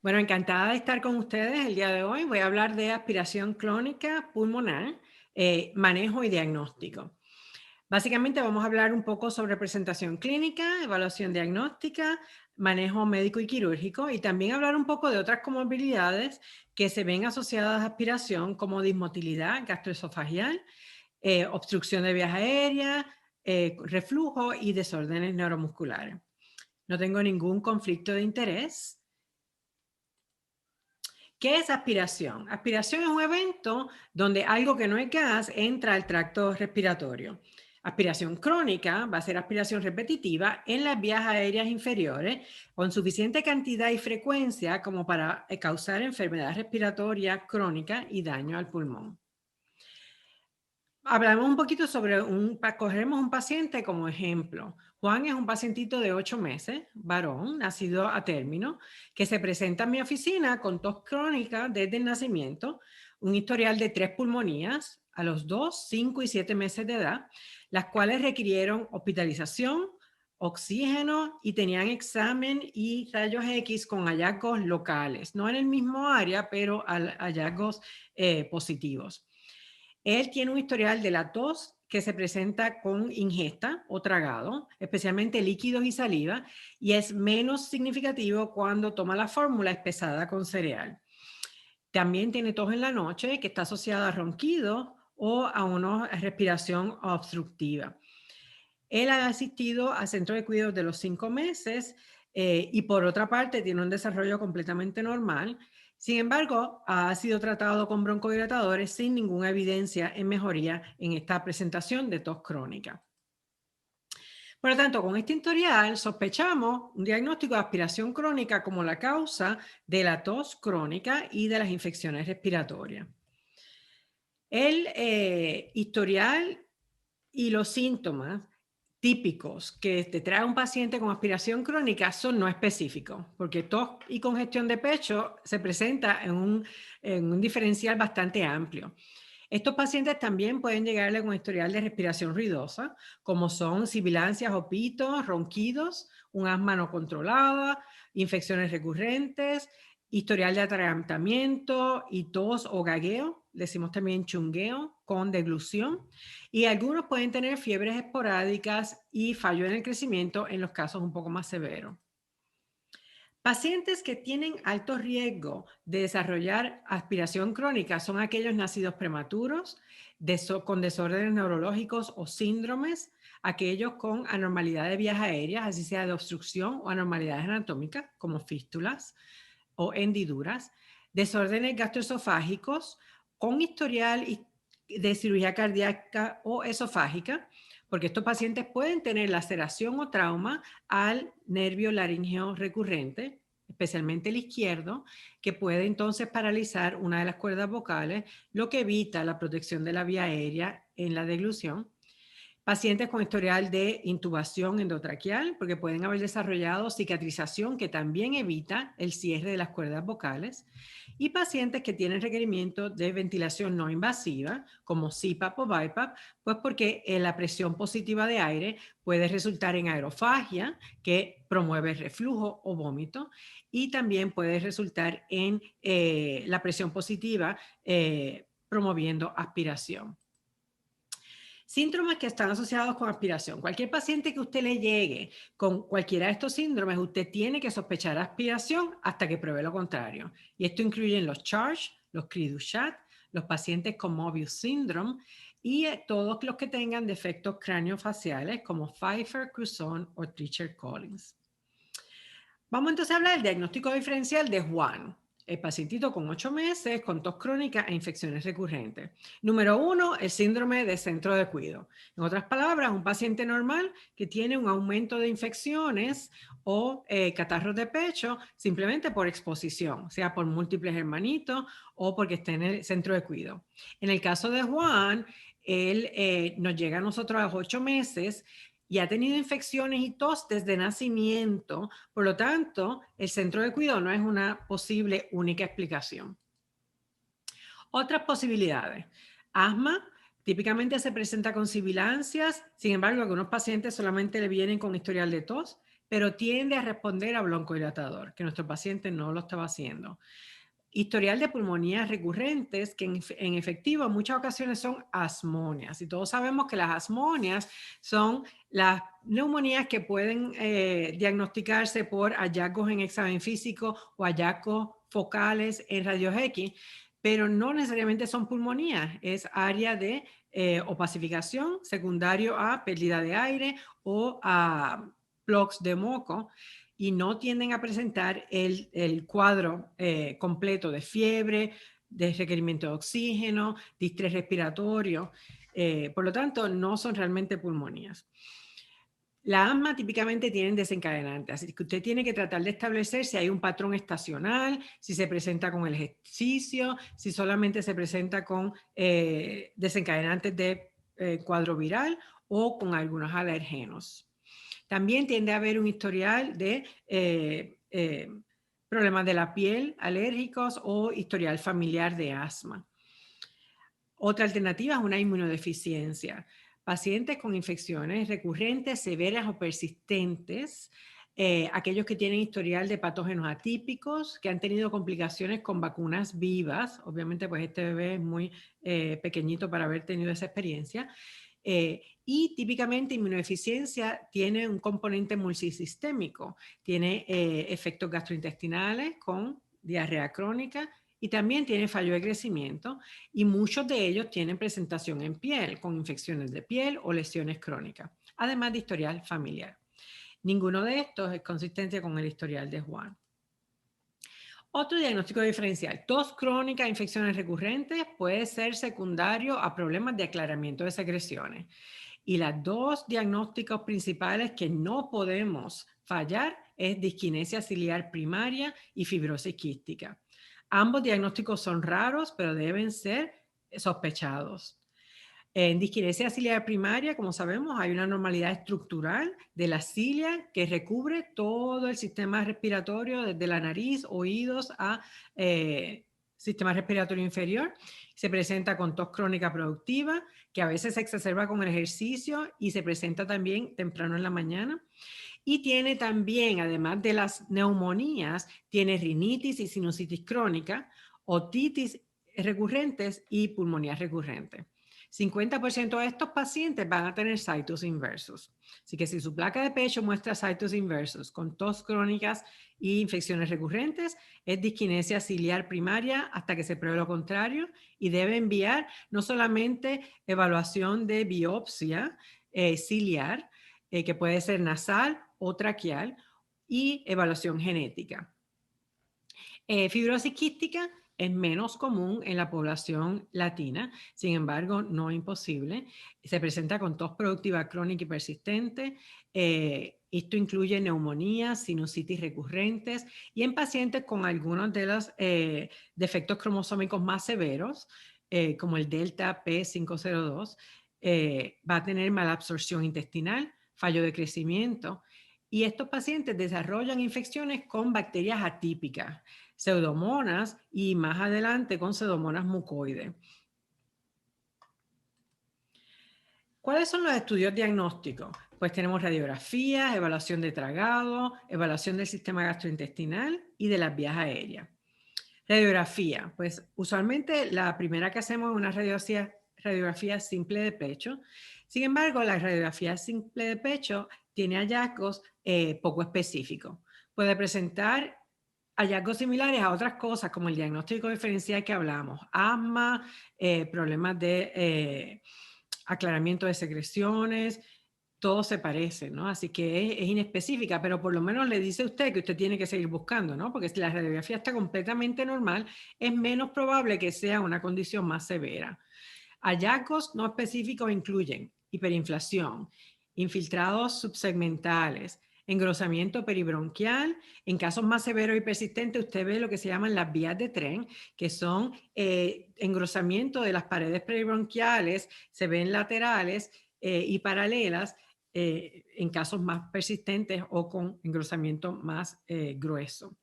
Bueno, encantada de estar con ustedes el día de hoy. Voy a hablar de aspiración crónica pulmonar, manejo y diagnóstico. Básicamente vamos a hablar un poco sobre presentación clínica, evaluación diagnóstica, manejo médico y quirúrgico y también hablar un poco de otras comorbilidades que se ven asociadas a aspiración como dismotilidad gastroesofagial, obstrucción de vías aéreas, reflujo y desórdenes neuromusculares. No tengo ningún conflicto de interés. ¿Qué es aspiración? Aspiración es un evento donde algo que no es gas entra al tracto respiratorio. Aspiración crónica va a ser aspiración repetitiva en las vías aéreas inferiores con suficiente cantidad y frecuencia como para causar enfermedad respiratoria crónica y daño al pulmón. Hablamos un poquito sobre cogemos un paciente como ejemplo. Juan es un pacientito de 8 meses, varón, nacido a término, que se presenta en mi oficina con tos crónica desde el nacimiento, un historial de 3 pulmonías a los 2, 5 y 7 meses de edad, las cuales requirieron hospitalización, oxígeno y tenían examen y rayos X con hallazgos locales, no en el mismo área, pero hallazgos positivos. Él tiene un historial de la tos que se presenta con ingesta o tragado, especialmente líquidos y saliva, y es menos significativo cuando toma la fórmula espesada con cereal. También tiene tos en la noche que está asociada a ronquidos o a una respiración obstructiva. Él ha asistido al centro de cuidados de los 5 meses y por otra parte tiene un desarrollo completamente normal. Sin embargo, ha sido tratado con broncodilatadores sin ninguna evidencia en mejoría en esta presentación de tos crónica. Por lo tanto, con este historial sospechamos un diagnóstico de aspiración crónica como la causa de la tos crónica y de las infecciones respiratorias. El historial y los síntomas típicos que te trae un paciente con aspiración crónica son no específicos, porque tos y congestión de pecho se presenta en un diferencial bastante amplio. Estos pacientes también pueden llegarle con historial de respiración ruidosa, como son sibilancias o pitos, ronquidos, un asma no controlada, infecciones recurrentes, historial de atragantamiento y tos o gagueo, decimos también chungueo con deglución, y algunos pueden tener fiebres esporádicas y fallo en el crecimiento en los casos un poco más severos. Pacientes que tienen alto riesgo de desarrollar aspiración crónica son aquellos nacidos prematuros, con desórdenes neurológicos o síndromes, aquellos con anormalidad de vías aéreas, así sea de obstrucción o anormalidades anatómicas como fístulas o hendiduras, desórdenes gastroesofágicos con historial de cirugía cardíaca o esofágica, porque estos pacientes pueden tener laceración o trauma al nervio laríngeo recurrente, especialmente el izquierdo, que puede entonces paralizar una de las cuerdas vocales, lo que evita la protección de la vía aérea en la deglución. Pacientes con historial de intubación endotraqueal, porque pueden haber desarrollado cicatrización que también evita el cierre de las cuerdas vocales. Y pacientes que tienen requerimiento de ventilación no invasiva, como CPAP o BiPAP, pues porque la presión positiva de aire puede resultar en aerofagia, que promueve reflujo o vómito, y también puede resultar en la presión positiva promoviendo aspiración. Síntomas que están asociados con aspiración. Cualquier paciente que usted le llegue con cualquiera de estos síndromes, usted tiene que sospechar aspiración hasta que pruebe lo contrario. Y esto incluye los CHARGE, los Cri-du-Chat, los pacientes con Mobius Syndrome y todos los que tengan defectos craneofaciales como Pfeiffer-Cruzon o Treacher-Collins. Vamos entonces a hablar del diagnóstico diferencial de Juan, el pacientito con 8 meses, con tos crónica e infecciones recurrentes. Número 1, el síndrome de centro de cuidado. En otras palabras, un paciente normal que tiene un aumento de infecciones o catarros de pecho simplemente por exposición, sea por múltiples hermanitos o porque esté en el centro de cuidado. En el caso de Juan, él nos llega a nosotros a los 8 meses y ha tenido infecciones y tos desde nacimiento. Por lo tanto, el centro de cuidado no es una posible única explicación. Otras posibilidades. Asma típicamente se presenta con sibilancias, sin embargo, algunos pacientes solamente le vienen con historial de tos, pero tiende a responder a broncodilatador, que nuestro paciente no lo estaba haciendo. Historial de pulmonías recurrentes, que en efectivo en muchas ocasiones son asmonias. Y todos sabemos que las asmonias son las neumonías que pueden diagnosticarse por hallazgos en examen físico o hallazgos focales en rayos X, pero no necesariamente son pulmonías, es área de opacificación secundario a pérdida de aire o a plugs de moco, y no tienden a presentar el cuadro completo de fiebre, de requerimiento de oxígeno, distrés respiratorio. Por lo tanto, no son realmente pulmonías. La asma típicamente tienen desencadenantes, así que usted tiene que tratar de establecer si hay un patrón estacional, si se presenta con el ejercicio, si solamente se presenta con desencadenantes de cuadro viral o con algunos alergenos. También tiende a haber un historial de problemas de la piel, alérgicos o historial familiar de asma. Otra alternativa es una inmunodeficiencia. Pacientes con infecciones recurrentes, severas o persistentes, aquellos que tienen historial de patógenos atípicos, que han tenido complicaciones con vacunas vivas, obviamente pues este bebé es muy pequeñito para haber tenido esa experiencia, y típicamente inmunodeficiencia tiene un componente multisistémico, tiene efectos gastrointestinales con diarrea crónica y también tiene fallo de crecimiento, y muchos de ellos tienen presentación en piel, con infecciones de piel o lesiones crónicas, además de historial familiar. Ninguno de estos es consistente con el historial de Juan. Otro diagnóstico diferencial, tos crónica, infecciones recurrentes, puede ser secundario a problemas de aclaramiento de secreciones. Y las dos diagnósticos principales que no podemos fallar es disquinesia ciliar primaria y fibrosis quística. Ambos diagnósticos son raros, pero deben ser sospechados. En disquinesia ciliar primaria, como sabemos, hay una normalidad estructural de la cilia que recubre todo el sistema respiratorio, desde la nariz, oídos a sistema respiratorio inferior. Se presenta con tos crónica productiva, que a veces se exacerba con el ejercicio y se presenta también temprano en la mañana. Y tiene también, además de las neumonías, tiene rinitis y sinusitis crónica, otitis recurrentes y pulmonías recurrentes. 50% de estos pacientes van a tener situs inversus. Así que si su placa de pecho muestra situs inversus con tos crónicas e infecciones recurrentes, es disquinesia ciliar primaria hasta que se pruebe lo contrario, y debe enviar no solamente evaluación de biopsia ciliar, que puede ser nasal o traqueal, y evaluación genética. Fibrosis quística es menos común en la población latina, sin embargo, no imposible. Se presenta con tos productiva crónica y persistente. Esto incluye neumonías, sinusitis recurrentes, y en pacientes con algunos de los defectos cromosómicos más severos, como el delta P502, va a tener malabsorción intestinal, fallo de crecimiento, y estos pacientes desarrollan infecciones con bacterias atípicas, pseudomonas, y más adelante con pseudomonas mucoides. ¿Cuáles son los estudios diagnósticos? Pues tenemos radiografías, evaluación de tragado, evaluación del sistema gastrointestinal y de las vías aéreas. Radiografía, pues usualmente la primera que hacemos es una radiografía simple de pecho. Sin embargo, la radiografía simple de pecho tiene hallazgos poco específicos. Puede presentar hallazgos similares a otras cosas, como el diagnóstico diferencial que hablamos, asma, problemas de aclaramiento de secreciones, todo se parece, ¿no? Así que es inespecífica, pero por lo menos le dice a usted que usted tiene que seguir buscando, ¿no? Porque si la radiografía está completamente normal, es menos probable que sea una condición más severa. Hallazgos no específicos incluyen hiperinflación, infiltrados subsegmentales, engrosamiento peribronquial. En casos más severos y persistentes, usted ve lo que se llaman las vías de tren, que son engrosamiento de las paredes peribronquiales, se ven laterales y paralelas en casos más persistentes o con engrosamiento más grueso.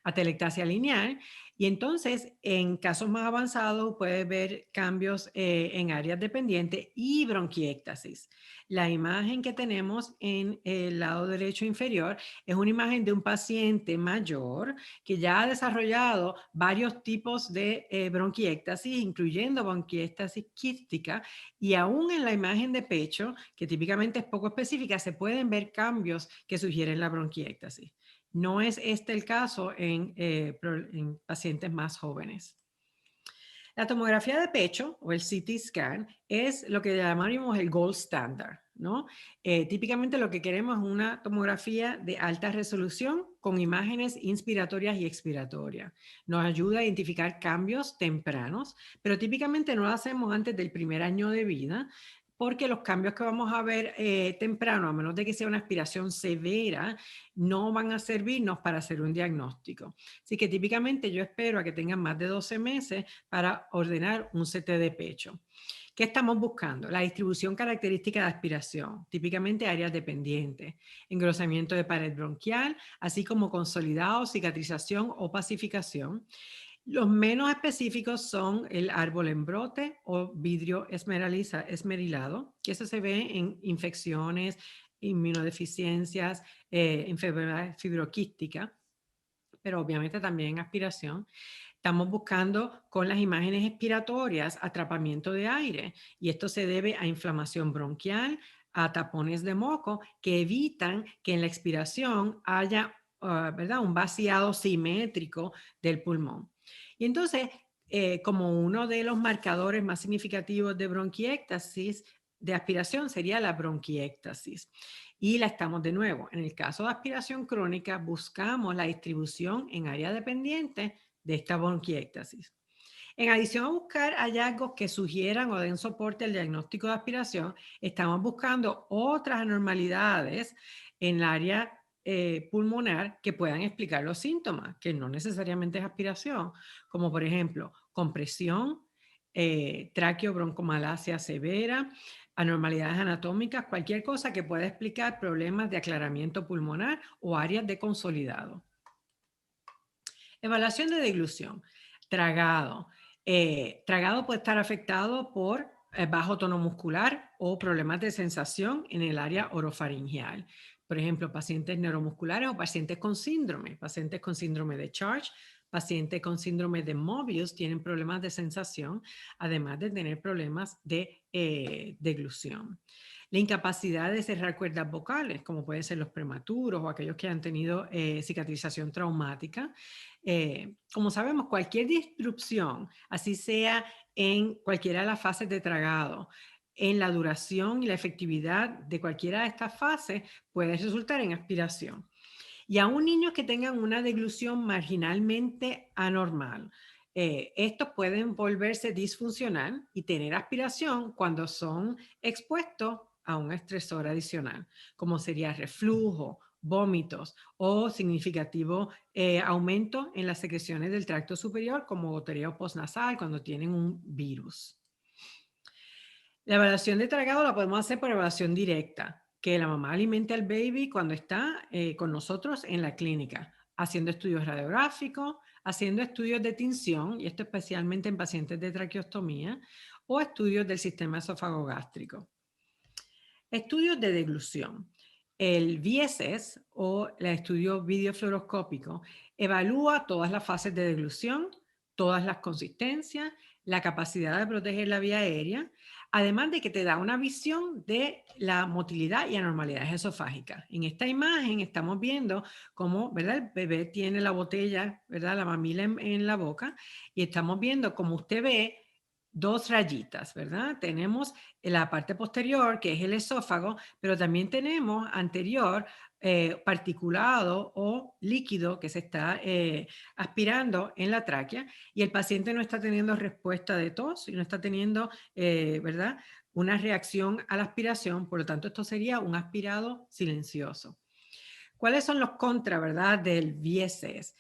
Atelectasia lineal Y entonces, en casos más avanzados, puedes ver cambios en áreas dependientes y bronquiectasis. La imagen que tenemos en el lado derecho inferior es una imagen de un paciente mayor que ya ha desarrollado varios tipos de bronquiectasis, incluyendo bronquiectasis quística, y aún en la imagen de pecho, que típicamente es poco específica, se pueden ver cambios que sugieren la bronquiectasis. No es este el caso en pacientes más jóvenes. La tomografía de pecho o el CT scan es lo que llamamos el gold standard, ¿no? Típicamente lo que queremos es una tomografía de alta resolución con imágenes inspiratorias y expiratorias. Nos ayuda a identificar cambios tempranos, pero típicamente no lo hacemos antes del primer año de vida porque los cambios que vamos a ver temprano, a menos de que sea una aspiración severa, no van a servirnos para hacer un diagnóstico. Así que típicamente yo espero a que tengan más de 12 meses para ordenar un CT de pecho. ¿Qué estamos buscando? La distribución característica de aspiración, típicamente áreas dependientes, engrosamiento de pared bronquial, así como consolidado, cicatrización o pacificación. Los menos específicos son el árbol en brote o vidrio esmerilado, que eso se ve en infecciones, inmunodeficiencias, enfermedad fibroquística, pero obviamente también en aspiración. Estamos buscando con las imágenes expiratorias atrapamiento de aire y esto se debe a inflamación bronquial, a tapones de moco que evitan que en la expiración haya ¿verdad? Un vaciado simétrico del pulmón. Y entonces, como uno de los marcadores más significativos de bronquiectasis, de aspiración sería la bronquiectasis. Y la estamos de nuevo. En el caso de aspiración crónica, buscamos la distribución en área dependiente de esta bronquiectasis. En adición a buscar hallazgos que sugieran o den soporte al diagnóstico de aspiración, estamos buscando otras anormalidades en el área pulmonar que puedan explicar los síntomas, que no necesariamente es aspiración, como por ejemplo compresión, traqueobroncomalacia severa, anormalidades anatómicas, cualquier cosa que pueda explicar problemas de aclaramiento pulmonar o áreas de consolidado. Evaluación de deglución. Tragado. Tragado puede estar afectado por bajo tono muscular o problemas de sensación en el área orofaringeal. Por ejemplo, pacientes neuromusculares o pacientes con síndrome de Charge, pacientes con síndrome de Mobius tienen problemas de sensación, además de tener problemas de deglución. La incapacidad de cerrar cuerdas vocales, como pueden ser los prematuros o aquellos que han tenido cicatrización traumática. Como sabemos, cualquier disrupción, así sea en cualquiera de las fases de tragado, en la duración y la efectividad de cualquiera de estas fases puede resultar en aspiración. Y aún niños que tengan una deglución marginalmente anormal, estos pueden volverse disfuncional y tener aspiración cuando son expuestos a un estresor adicional, como sería reflujo, vómitos o significativo aumento en las secreciones del tracto superior, como goteo postnasal cuando tienen un virus. La evaluación de tragado la podemos hacer por evaluación directa, que la mamá alimente al baby cuando está con nosotros en la clínica, haciendo estudios radiográficos, haciendo estudios de tinción, y esto especialmente en pacientes de traqueostomía, o estudios del sistema esofagogástrico. Estudios de deglución. El VSS o el estudio videofluoroscópico evalúa todas las fases de deglución, todas las consistencias, la capacidad de proteger la vía aérea, además de que te da una visión de la motilidad y anormalidades esofágicas. En esta imagen estamos viendo cómo, ¿verdad? El bebé tiene la botella, ¿verdad? La mamila en la boca y estamos viendo, como usted ve, dos rayitas, ¿verdad? Tenemos la parte posterior, que es el esófago, pero también tenemos anterior particulado o líquido que se está aspirando en la tráquea y el paciente no está teniendo respuesta de tos y no está teniendo, ¿verdad? Una reacción a la aspiración, por lo tanto esto sería un aspirado silencioso. ¿Cuáles son los contras, verdad, del VSS?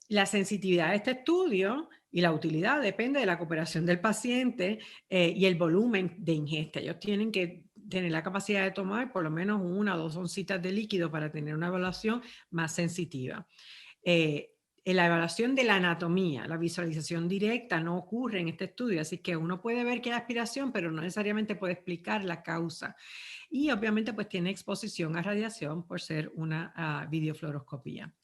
La sensitividad de este estudio y la utilidad depende de la cooperación del paciente y el volumen de ingesta. Ellos tienen que tener la capacidad de tomar por lo menos 1 o 2 oncitas de líquido para tener una evaluación más sensitiva. la evaluación de la anatomía, la visualización directa no ocurre en este estudio, así que uno puede ver que hay aspiración, pero no necesariamente puede explicar la causa. Y obviamente pues tiene exposición a radiación por ser una videofluoroscopía.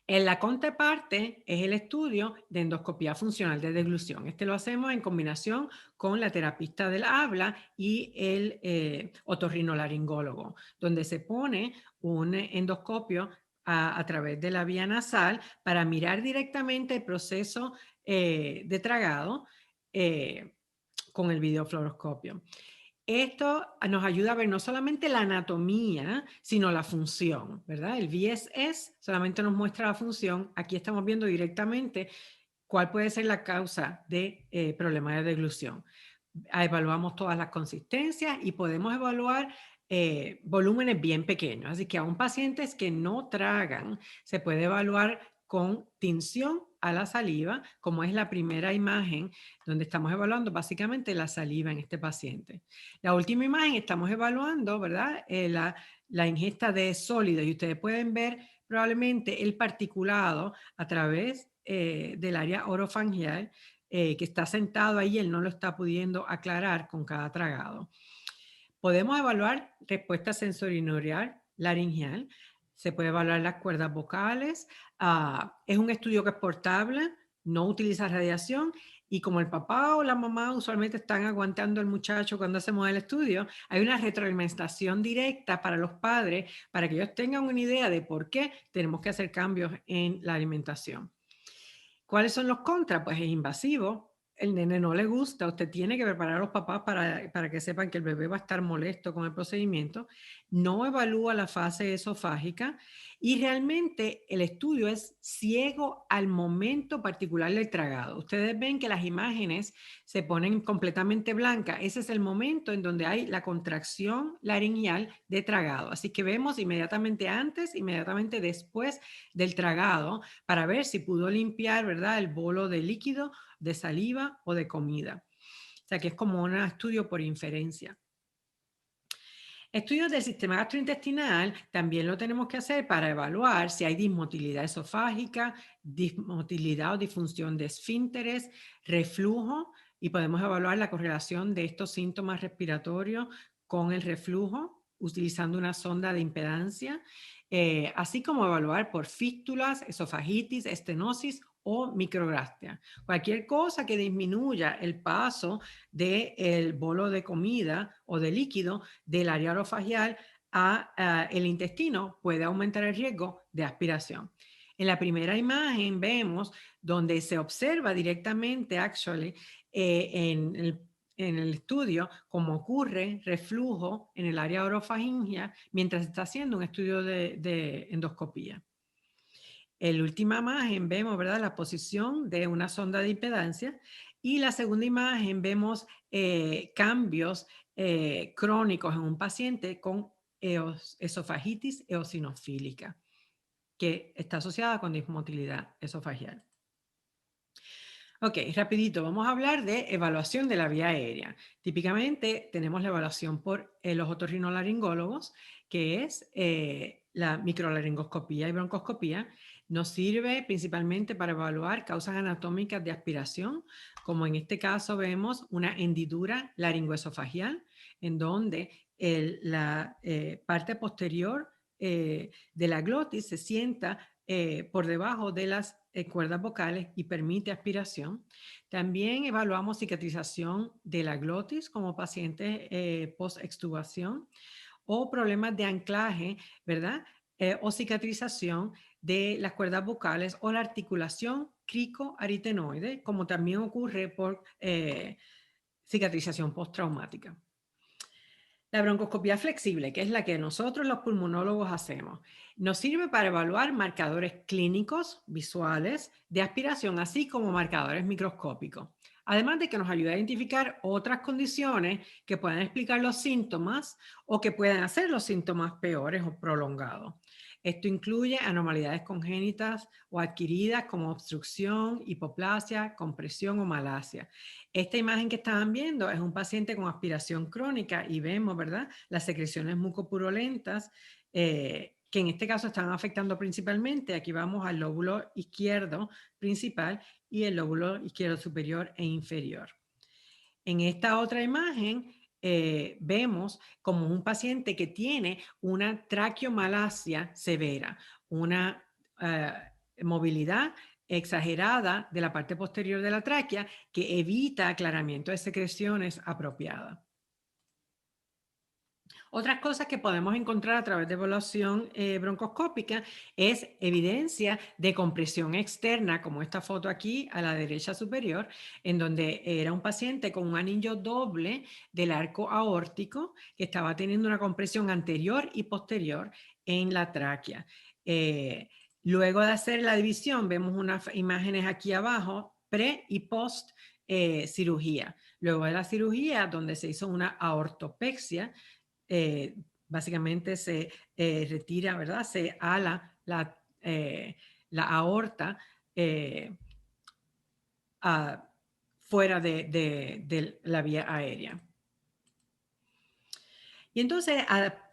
En la contraparte es el estudio de endoscopía funcional de deglución. Este lo hacemos en combinación con la terapista del habla y el otorrinolaringólogo, donde se pone un endoscopio a través de la vía nasal para mirar directamente el proceso de tragado con el videofluoroscopio. Esto nos ayuda a ver no solamente la anatomía, sino la función, ¿verdad? El VSS solamente nos muestra la función. Aquí estamos viendo directamente cuál puede ser la causa de problemas de deglución. Evaluamos todas las consistencias y podemos evaluar volúmenes bien pequeños. Así que a un pacientes que no tragan, se puede evaluar con tinción a la saliva, como es la primera imagen donde estamos evaluando básicamente la saliva en este paciente. La última imagen estamos evaluando, ¿verdad? La ingesta de sólidos y ustedes pueden ver probablemente el particulado a través del área orofagial que está sentado ahí, él no lo está pudiendo aclarar con cada tragado. Podemos evaluar respuesta sensorineural laringeal, se puede evaluar las cuerdas vocales, es un estudio que es portable, no utiliza radiación y como el papá o la mamá usualmente están aguantando al muchacho cuando hacemos el estudio, hay una retroalimentación directa para los padres para que ellos tengan una idea de por qué tenemos que hacer cambios en la alimentación. ¿Cuáles son los contras? Pues es invasivo, el nene no le gusta, usted tiene que preparar a los papás para que sepan que el bebé va a estar molesto con el procedimiento, no evalúa la fase esofágica y realmente el estudio es ciego al momento particular del tragado. Ustedes ven que las imágenes se ponen completamente blancas, ese es el momento en donde hay la contracción laringeal de tragado, así que vemos inmediatamente antes, inmediatamente después del tragado para ver si pudo limpiar, ¿verdad?, el bolo de líquido, de saliva o de comida. O sea que es como un estudio por inferencia. Estudios del sistema gastrointestinal también lo tenemos que hacer para evaluar si hay dismotilidad esofágica, dismotilidad o disfunción de esfínteres, reflujo, y podemos evaluar la correlación de estos síntomas respiratorios con el reflujo utilizando una sonda de impedancia, así como evaluar por fístulas, esofagitis, estenosis o microgastia. Cualquier cosa que disminuya el paso del bolo de comida o de líquido del área orofagial a el intestino puede aumentar el riesgo de aspiración. En la primera imagen vemos donde se observa directamente, en el estudio, cómo ocurre reflujo en el área orofagingia mientras se está haciendo un estudio de endoscopía. En la última imagen vemos, ¿verdad?, la posición de una sonda de impedancia y la segunda imagen vemos cambios crónicos en un paciente con esofagitis eosinofílica que está asociada con dismotilidad esofagial. Ok, rapidito, vamos a hablar de evaluación de la vía aérea. Típicamente tenemos la evaluación por los otorrinolaringólogos, que es la microlaringoscopía y broncoscopía. Nos sirve principalmente para evaluar causas anatómicas de aspiración, como en este caso vemos una hendidura laringoesofagial, en donde la parte posterior de la glotis se sienta por debajo de las cuerdas vocales y permite aspiración. También evaluamos cicatrización de la glotis como pacientes post-extubación o problemas de anclaje, ¿verdad? O cicatrización de las cuerdas vocales o la articulación cricoaritenoide, como también ocurre por cicatrización postraumática. La broncoscopía flexible, que es la que nosotros los pulmonólogos hacemos, nos sirve para evaluar marcadores clínicos, visuales, de aspiración, así como marcadores microscópicos. Además de que nos ayuda a identificar otras condiciones que puedan explicar los síntomas o que puedan hacer los síntomas peores o prolongados. Esto incluye anormalidades congénitas o adquiridas como obstrucción, hipoplasia, compresión o malasia. Esta imagen que estaban viendo es un paciente con aspiración crónica y vemos, ¿verdad?, las secreciones mucopurulentas que en este caso están afectando principalmente, aquí vamos al lóbulo izquierdo principal y el lóbulo izquierdo superior e inferior. En esta otra imagen vemos como un paciente que tiene una traqueomalacia severa, una movilidad exagerada de la parte posterior de la tráquea que evita aclaramiento de secreciones apropiadas. Otras cosas que podemos encontrar a través de evaluación broncoscópica es evidencia de compresión externa, como esta foto aquí a la derecha superior, en donde era un paciente con un anillo doble del arco aórtico que estaba teniendo una compresión anterior y posterior en la tráquea. Luego de hacer la división, vemos unas imágenes aquí abajo, pre y post cirugía. Luego de la cirugía, donde se hizo una aortopexia, básicamente se retira, ¿verdad? Se ala la aorta fuera de la vía aérea. Y entonces,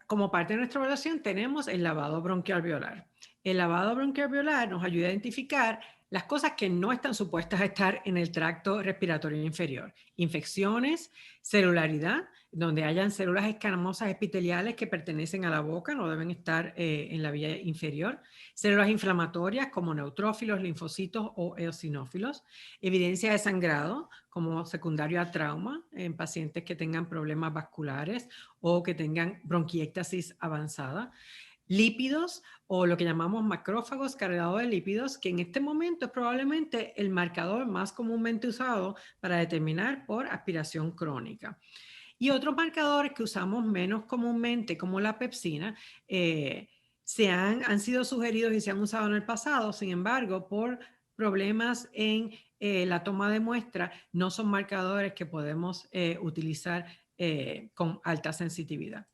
como parte de nuestra evaluación, tenemos el lavado bronquialveolar. El lavado bronquialveolar nos ayuda a identificar las cosas que no están supuestas a estar en el tracto respiratorio inferior. Infecciones, celularidad, donde hayan células escamosas epiteliales que pertenecen a la boca, no deben estar en la vía inferior. Células inflamatorias como neutrófilos, linfocitos o eosinófilos. Evidencia de sangrado como secundario a trauma en pacientes que tengan problemas vasculares o que tengan bronquiectasis avanzada. Lípidos o lo que llamamos macrófagos cargados de lípidos, que en este momento es probablemente el marcador más comúnmente usado para determinar por aspiración crónica. Y otros marcadores que usamos menos comúnmente, como la pepsina, han sido sugeridos y se han usado en el pasado, sin embargo, por problemas en la toma de muestra, no son marcadores que podemos utilizar con alta sensitividad.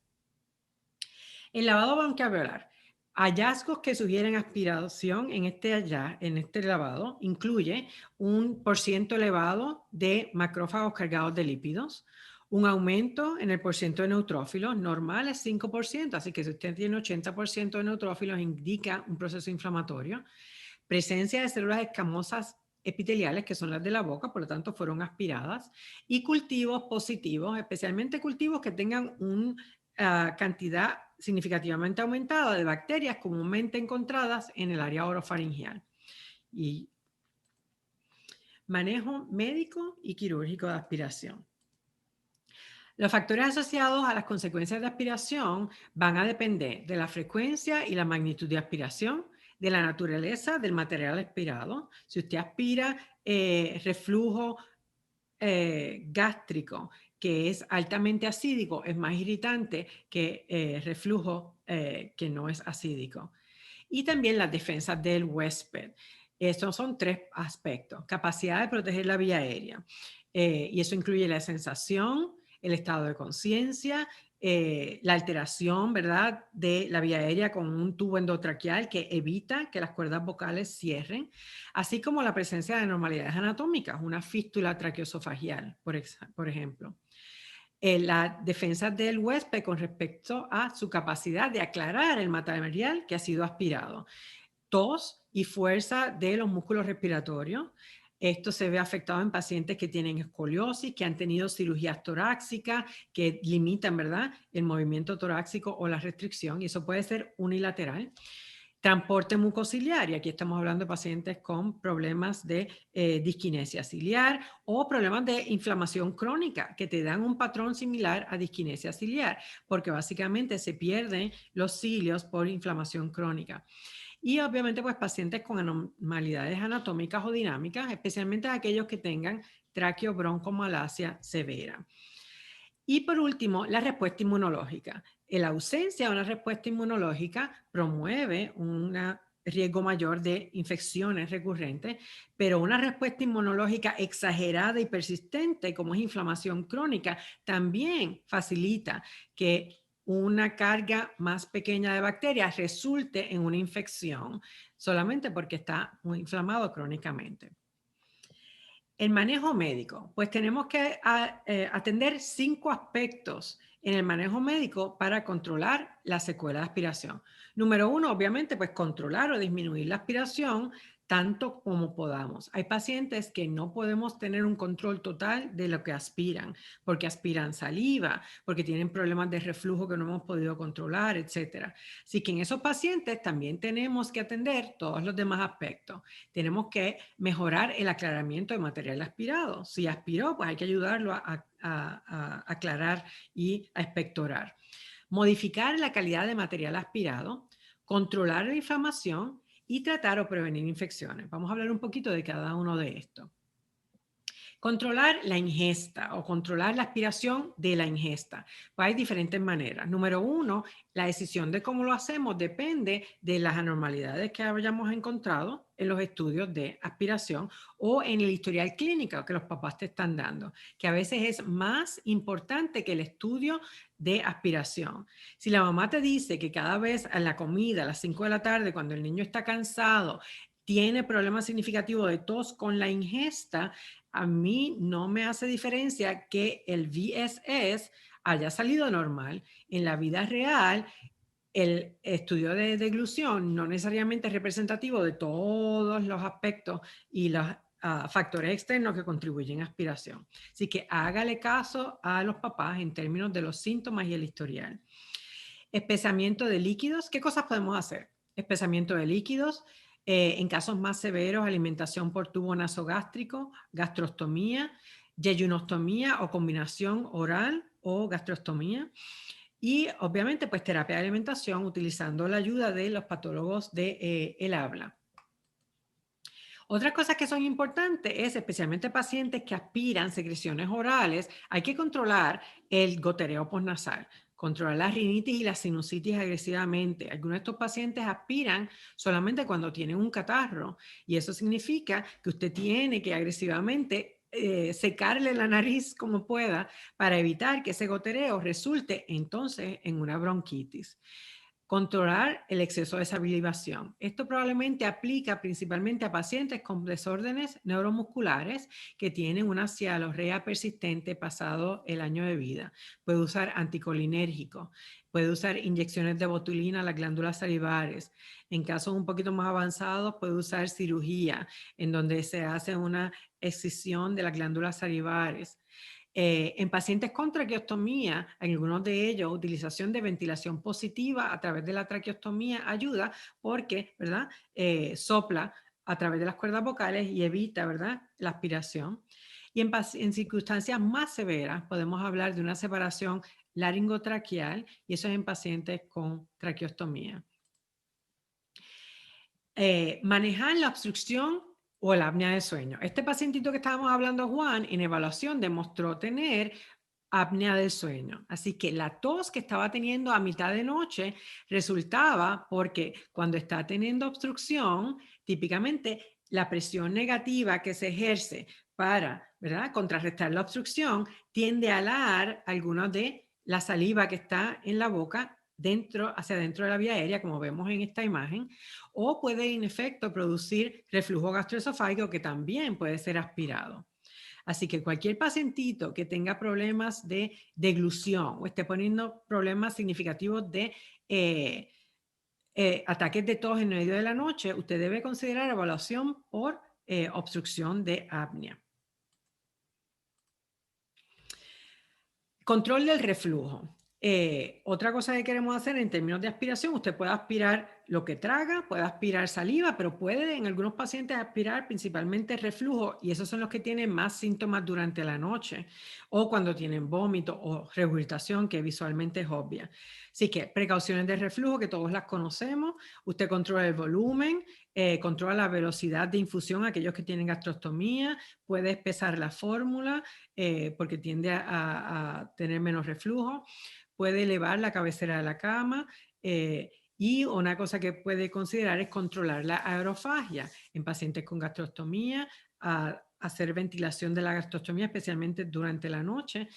El lavado bronquialveolar. Hallazgos que sugieren aspiración en este lavado incluye un porciento elevado de macrófagos cargados de lípidos, un aumento en el porciento de neutrófilos, normal es 5%, así que si usted tiene 80% de neutrófilos indica un proceso inflamatorio, presencia de células escamosas epiteliales, que son las de la boca, por lo tanto fueron aspiradas, y cultivos positivos, especialmente cultivos que tengan una cantidad significativamente aumentada de bacterias comúnmente encontradas en el área orofaringeal. Y manejo médico y quirúrgico de aspiración. Los factores asociados a las consecuencias de aspiración van a depender de la frecuencia y la magnitud de aspiración, de la naturaleza del material aspirado. Si usted aspira reflujo gástrico, que es altamente acídico, es más irritante que reflujo que no es acídico. Y también las defensas del huésped. Estos son tres aspectos. Capacidad de proteger la vía aérea. Y eso incluye la sensación, el estado de conciencia, la alteración, ¿verdad?, de la vía aérea con un tubo endotraqueal que evita que las cuerdas vocales cierren, así como la presencia de anormalidades anatómicas, una fístula traqueosofagial, por ejemplo. La defensa del huésped con respecto a su capacidad de aclarar el material que ha sido aspirado. Tos y fuerza de los músculos respiratorios. Esto se ve afectado en pacientes que tienen escoliosis, que han tenido cirugías torácicas, que limitan, ¿verdad?, el movimiento torácico o la restricción, y eso puede ser unilateral. Transporte mucociliar, y aquí estamos hablando de pacientes con problemas de disquinesia ciliar o problemas de inflamación crónica que te dan un patrón similar a disquinesia ciliar, porque básicamente se pierden los cilios por inflamación crónica. Y obviamente, pues pacientes con anormalidades anatómicas o dinámicas, especialmente aquellos que tengan traqueobroncomalacia severa. Y por último, la respuesta inmunológica. La ausencia de una respuesta inmunológica promueve un riesgo mayor de infecciones recurrentes, pero una respuesta inmunológica exagerada y persistente, como es inflamación crónica, también facilita que una carga más pequeña de bacterias resulte en una infección, solamente porque está muy inflamado crónicamente. El manejo médico, pues tenemos que atender 5 aspectos en el manejo médico para controlar la secuela de aspiración. Número 1, obviamente, pues controlar o disminuir la aspiración tanto como podamos. Hay pacientes que no podemos tener un control total de lo que aspiran, porque aspiran saliva, porque tienen problemas de reflujo que no hemos podido controlar, etcétera. Así que en esos pacientes también tenemos que atender todos los demás aspectos. Tenemos que mejorar el aclaramiento de material aspirado. Si aspiró, pues hay que ayudarlo a aclarar y a expectorar. Modificar la calidad de material aspirado, controlar la inflamación y tratar o prevenir infecciones. Vamos a hablar un poquito de cada uno de estos. Controlar la ingesta o controlar la aspiración de la ingesta. Pues hay diferentes maneras. Número 1, la decisión de cómo lo hacemos depende de las anormalidades que hayamos encontrado en los estudios de aspiración o en el historial clínico que los papás te están dando, que a veces es más importante que el estudio de aspiración. Si la mamá te dice que cada vez a la comida, a las 5 de la tarde, cuando el niño está cansado, tiene problemas significativos de tos con la ingesta, a mí no me hace diferencia que el VSS haya salido normal. En la vida real, el estudio de deglución no necesariamente es representativo de todos los aspectos y los factores externos que contribuyen a aspiración. Así que hágale caso a los papás en términos de los síntomas y el historial. Espesamiento de líquidos. ¿Qué cosas podemos hacer? Espesamiento de líquidos. En casos más severos, alimentación por tubo nasogástrico, gastrostomía, yeyunostomía o combinación oral o gastrostomía. Y obviamente, pues terapia de alimentación utilizando la ayuda de los patólogos del habla. Otras cosas que son importantes es, especialmente pacientes que aspiran secreciones orales, hay que controlar el gotereo postnasal, controlar la rinitis y la sinusitis agresivamente. Algunos de estos pacientes aspiran solamente cuando tienen un catarro y eso significa que usted tiene que agresivamente secarle la nariz como pueda para evitar que ese gotereo resulte entonces en una bronquitis. Controlar el exceso de salivación. Esto probablemente aplica principalmente a pacientes con desórdenes neuromusculares que tienen una cialorrea persistente pasado el año de vida. Puede usar anticolinérgicos, puede usar inyecciones de botulina a las glándulas salivares. En casos un poquito más avanzados puede usar cirugía en donde se hace una excisión de las glándulas salivares. En pacientes con traqueostomía, en algunos de ellos, utilización de ventilación positiva a través de la traqueostomía ayuda porque, ¿verdad? Sopla a través de las cuerdas vocales y evita, ¿verdad? La aspiración. Y en circunstancias más severas podemos hablar de una separación laringotraqueal y eso es en pacientes con traqueostomía. Manejar la obstrucción o la apnea de sueño. Este pacientito que estábamos hablando, Juan, en evaluación demostró tener apnea del sueño. Así que la tos que estaba teniendo a mitad de noche resultaba porque cuando está teniendo obstrucción, típicamente la presión negativa que se ejerce para, ¿verdad?, contrarrestar la obstrucción tiende a alar algunos de la saliva que está en la boca hacia dentro de la vía aérea, como vemos en esta imagen, o puede en efecto producir reflujo gastroesofágico que también puede ser aspirado. Así que cualquier pacientito que tenga problemas de deglución o esté poniendo problemas significativos de ataques de tos en medio de la noche, usted debe considerar evaluación por obstrucción de apnea. Control del reflujo. Otra cosa que queremos hacer en términos de aspiración, usted puede aspirar lo que traga, puede aspirar saliva, pero puede en algunos pacientes aspirar principalmente reflujo y esos son los que tienen más síntomas durante la noche o cuando tienen vómito o regurgitación que visualmente es obvia. Así que precauciones de reflujo que todos las conocemos, usted controla el volumen, controla la velocidad de infusión, aquellos que tienen gastrostomía, puede espesar la fórmula porque tiende a tener menos reflujo, puede elevar la cabecera de la cama y una cosa que puede considerar es controlar la aerofagia en pacientes con gastrostomía, hacer ventilación de la gastrostomía, especialmente durante la noche.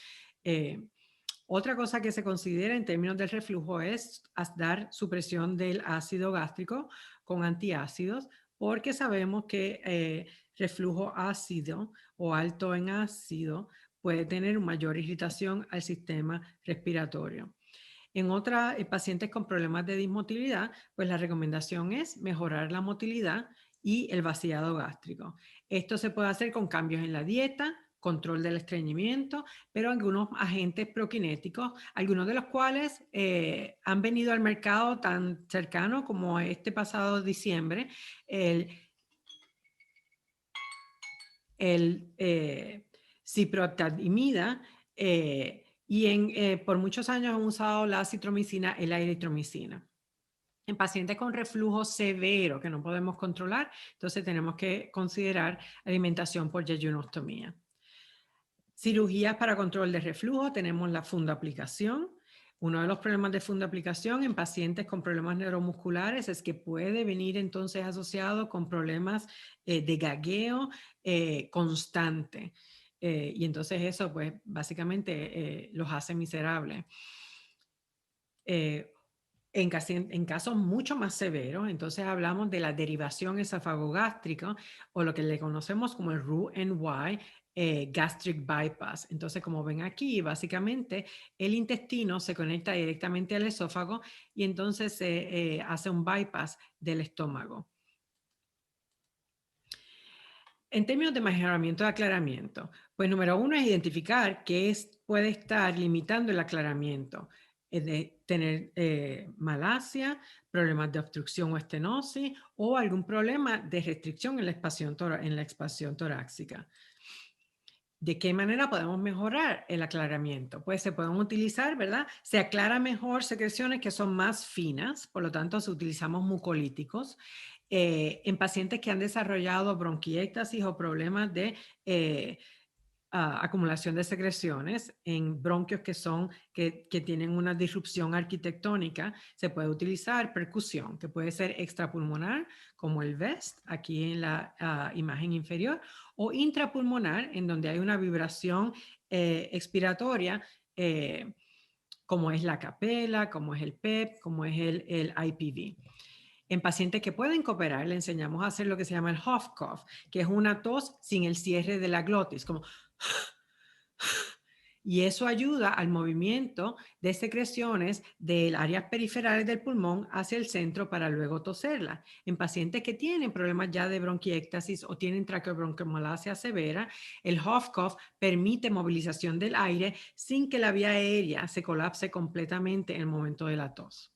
Otra cosa que se considera en términos del reflujo es dar supresión del ácido gástrico con antiácidos porque sabemos que reflujo ácido o alto en ácido puede tener mayor irritación al sistema respiratorio. En otras pacientes con problemas de dismotilidad, pues la recomendación es mejorar la motilidad y el vaciado gástrico. Esto se puede hacer con cambios en la dieta, control del estreñimiento, pero algunos agentes prokinéticos, algunos de los cuales han venido al mercado tan cercano como este pasado diciembre, el, el ciprofloxacina, y por muchos años han usado la acitromicina y la eritromicina. En pacientes con reflujo severo que no podemos controlar, entonces tenemos que considerar alimentación por yejunostomía. Cirugías para control de reflujo, tenemos la fundoaplicación. Uno de los problemas de fundoaplicación en pacientes con problemas neuromusculares es que puede venir entonces asociado con problemas de gagueo constante. Y entonces eso pues básicamente los hace miserables. En casos mucho más severos, entonces hablamos de la derivación esofagogástrica o lo que le conocemos como el Roux-en-Y gastric bypass. Entonces, como ven aquí, básicamente el intestino se conecta directamente al esófago y entonces se hace un bypass del estómago. En términos de mejoramiento de aclaramiento, pues número uno es identificar qué puede estar limitando el aclaramiento. De tener malasia, problemas de obstrucción o estenosis o algún problema de restricción en la expansión torácica. ¿De qué manera podemos mejorar el aclaramiento? Pues se pueden utilizar, ¿verdad? Se aclara mejor secreciones que son más finas, por lo tanto, si utilizamos mucolíticos. En pacientes que han desarrollado bronquiectasis o problemas de acumulación de secreciones en bronquios que tienen una disrupción arquitectónica, se puede utilizar percusión, que puede ser extrapulmonar, como el VEST, aquí en la imagen inferior, o intrapulmonar, en donde hay una vibración expiratoria, como es la capela, como es el PEP, como es el IPV. En pacientes que pueden cooperar, le enseñamos a hacer lo que se llama el Huff Cough, que es una tos sin el cierre de la glotis, como y eso ayuda al movimiento de secreciones del áreas periferales del pulmón hacia el centro para luego toserla. En pacientes que tienen problemas ya de bronquiectasis o tienen traqueobronquiomalacia severa, el Huff Cough permite movilización del aire sin que la vía aérea se colapse completamente en el momento de la tos.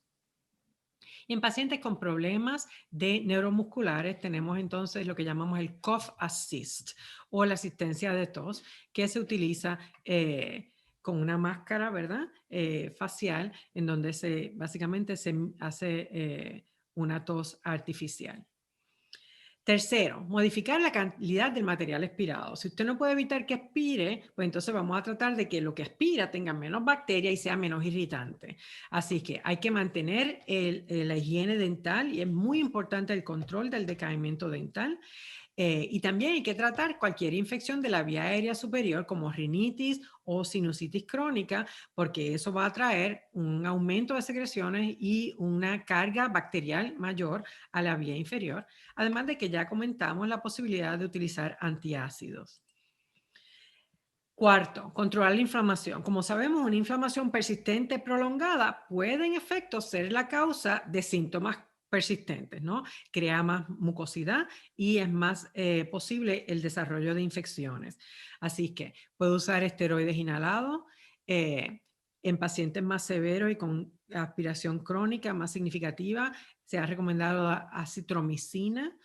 Y en pacientes con problemas de neuromusculares tenemos entonces lo que llamamos el Cough Assist o la asistencia de tos, que se utiliza con una máscara, ¿verdad? Facial, en donde básicamente se hace una tos artificial. Tercero, modificar la calidad del material expirado. Si usted no puede evitar que expire, pues entonces vamos a tratar de que lo que expira tenga menos bacterias y sea menos irritante. Así que hay que mantener la higiene dental y es muy importante el control del decaimiento dental. Y también hay que tratar cualquier infección de la vía aérea superior como rinitis o sinusitis crónica, porque eso va a traer un aumento de secreciones y una carga bacterial mayor a la vía inferior, además de que ya comentamos la posibilidad de utilizar antiácidos. Cuarto, controlar la inflamación. Como sabemos, una inflamación persistente prolongada puede en efecto ser la causa de síntomas persistentes, ¿no? Crea más mucosidad y es más posible el desarrollo de infecciones. Así que puede usar esteroides inhalados en pacientes más severos y con aspiración crónica más significativa. Se ha recomendado acitromicina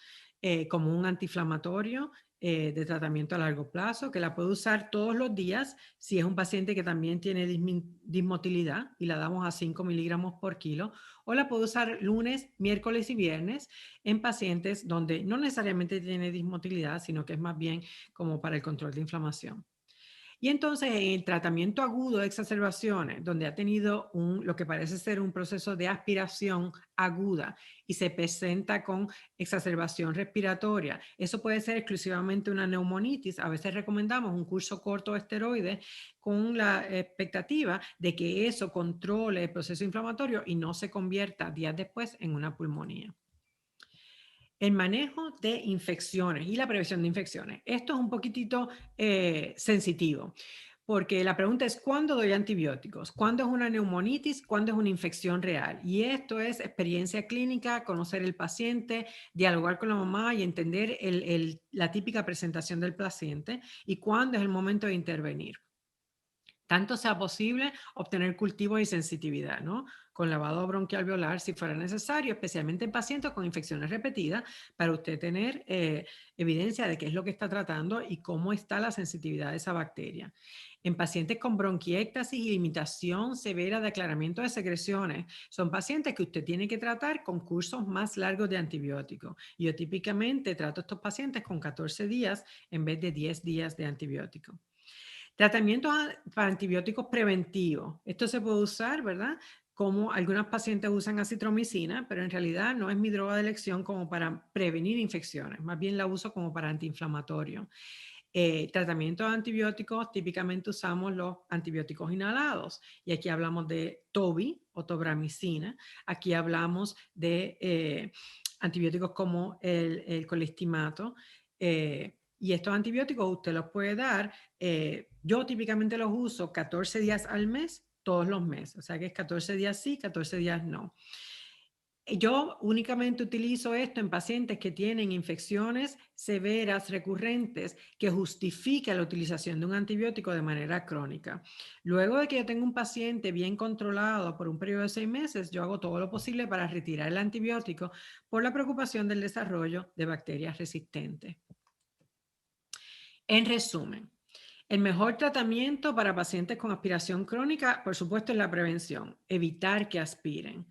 como un antiinflamatorio de tratamiento a largo plazo, que la puede usar todos los días si es un paciente que también tiene dismotilidad y la damos a 5 miligramos por kilo, o la puede usar lunes, miércoles y viernes en pacientes donde no necesariamente tiene dismotilidad, sino que es más bien como para el control de inflamación. Y entonces en el tratamiento agudo de exacerbaciones, donde ha tenido lo que parece ser un proceso de aspiración aguda y se presenta con exacerbación respiratoria, eso puede ser exclusivamente una neumonitis. A veces recomendamos un curso corto de esteroides con la expectativa de que eso controle el proceso inflamatorio y no se convierta días después en una pulmonía. El manejo de infecciones y la prevención de infecciones. Esto es un poquitito sensitivo, porque la pregunta es, ¿cuándo doy antibióticos? ¿Cuándo es una neumonitis? ¿Cuándo es una infección real? Y esto es experiencia clínica, conocer el paciente, dialogar con la mamá y entender la típica presentación del paciente y cuándo es el momento de intervenir. Tanto sea posible obtener cultivos y sensitividad, ¿no? Con lavado bronquial alveolar si fuera necesario, especialmente en pacientes con infecciones repetidas, para usted tener evidencia de qué es lo que está tratando y cómo está la sensitividad de esa bacteria. En pacientes con bronquiectasis y limitación severa de aclaramiento de secreciones, son pacientes que usted tiene que tratar con cursos más largos de antibióticos. Yo típicamente trato a estos pacientes con 14 días en vez de 10 días de antibiótico. Tratamientos para antibióticos preventivos. Esto se puede usar, ¿verdad? Como algunos pacientes usan acitromicina, pero en realidad no es mi droga de elección como para prevenir infecciones, más bien la uso como para antiinflamatorio. Tratamientos antibióticos, típicamente usamos los antibióticos inhalados y aquí hablamos de Toby o tobramicina, aquí hablamos de antibióticos como el colistimato, y estos antibióticos usted los puede dar, yo típicamente los uso 14 días al mes, todos los meses, o sea que es 14 días sí, 14 días no. Yo únicamente utilizo esto en pacientes que tienen infecciones severas recurrentes que justifican la utilización de un antibiótico de manera crónica. Luego de que yo tengo un paciente bien controlado por un periodo de 6 meses, yo hago todo lo posible para retirar el antibiótico por la preocupación del desarrollo de bacterias resistentes. En resumen, el mejor tratamiento para pacientes con aspiración crónica, por supuesto, es la prevención, evitar que aspiren.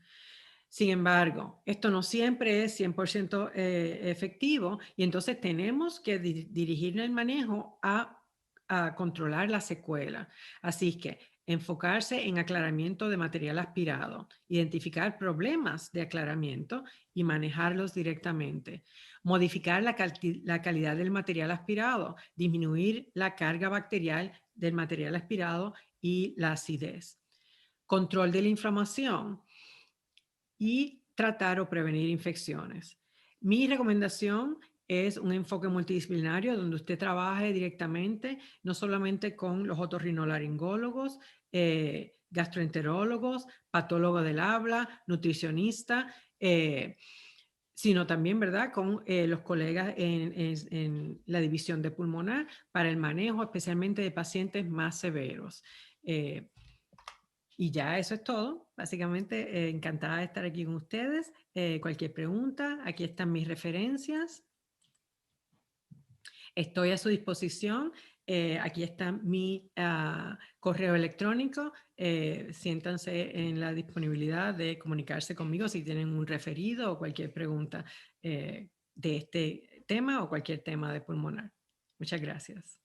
Sin embargo, esto no siempre es 100% efectivo y entonces tenemos que dirigir el manejo a controlar la secuela. Así que enfocarse en aclaramiento de material aspirado, identificar problemas de aclaramiento y manejarlos directamente. Modificar la calidad del material aspirado, disminuir la carga bacterial del material aspirado y la acidez. Control de la inflamación y tratar o prevenir infecciones. Mi recomendación es un enfoque multidisciplinario donde usted trabaje directamente, no solamente con los otorrinolaringólogos, gastroenterólogos, patólogos del habla, nutricionista, sino también, ¿verdad?, con los colegas en la división de pulmonar para el manejo especialmente de pacientes más severos. Y ya eso es todo. Básicamente, encantada de estar aquí con ustedes. Cualquier pregunta, aquí están mis referencias. Estoy a su disposición. Aquí está mi correo electrónico. Siéntanse en la disponibilidad de comunicarse conmigo si tienen un referido o cualquier pregunta de este tema o cualquier tema de pulmonar. Muchas gracias.